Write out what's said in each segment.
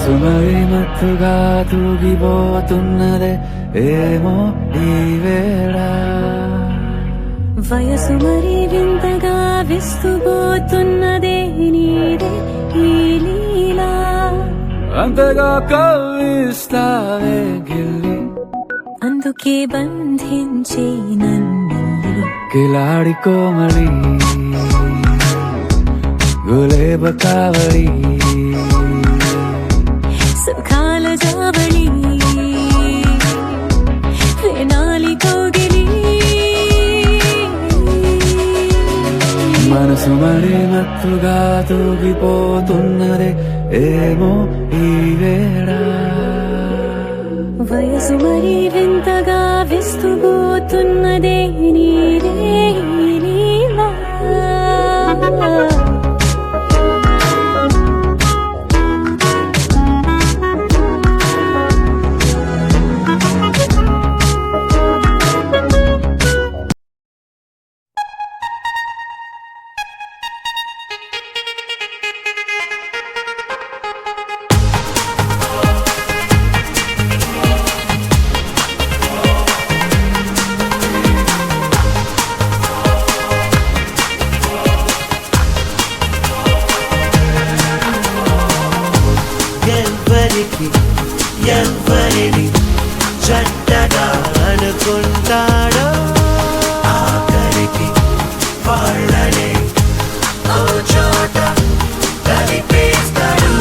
మనసు మరి మత్తుగా తూగిపోతున్నదే ఏమో ఈ వేళ. వయసు మరి వింతగా విస్తుపోతున్నదే నీదే ఈ లీలా. అంతగా కవ్విస్తావే గిల్లి, అందుకే బంధించే నన్ను కిలాడి కోమలి గులేబ కావలి సుఖాల జావళి వేనాలి కౌగిలి. మనసు మరి మత్తుగా తూగిపోతున్నదే ఏమో ఈ వేళ. వయసు మరి వింతగా విస్తుపోతున్నదే నీదే ఈ లీలా. ఎవ్వరిని చెడ్డగా అనుకుంటాడో ఆఖరికి వాళ్ళనే ఓ చోట కలిపేస్తాడు.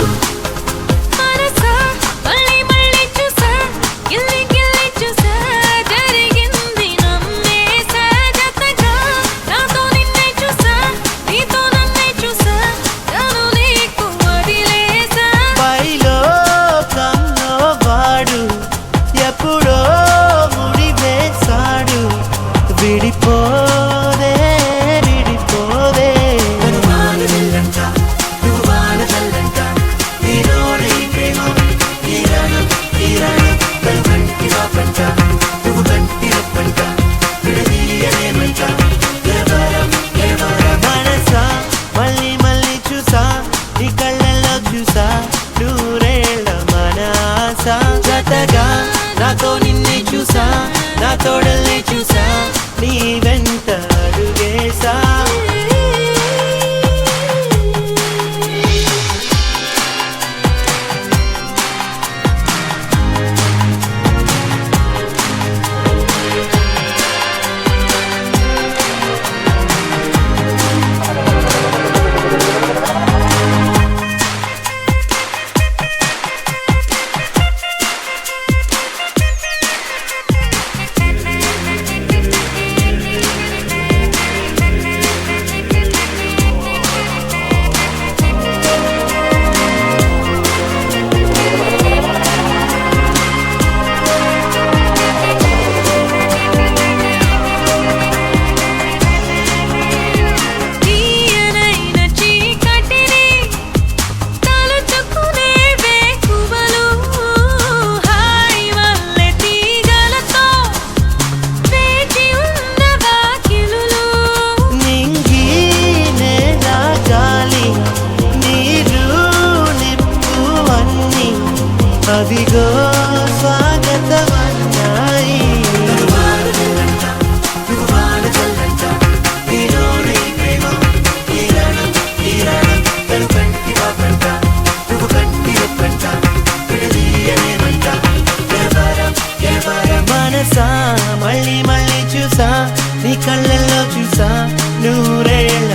విడిపోదే విడిపోదే నువ్వు వాడజల్లంట ఈరోడి ప్రేమ ఈరాణం ఈరాణం బలవంటి వాపంట నువ్వు గంటి రప్పంట విడదీయలేమంట ఎవరం ఎవరం. మనసా మళ్ళీ మళ్ళీ చూసా నీ కళ్ళల్లో చూసా నూరేళ్ళ మన ఆశ. జతగా నాతో నిన్నే చూసా నా తోడల్ని చూసా నీ వెంట అడుగేసా. అవిగో స్వాగతమన్నాయి. మనసా మళ్ళీ మళ్ళీ చూసా నీ కళ్ళల్లో చూసా నూరేళ్ళ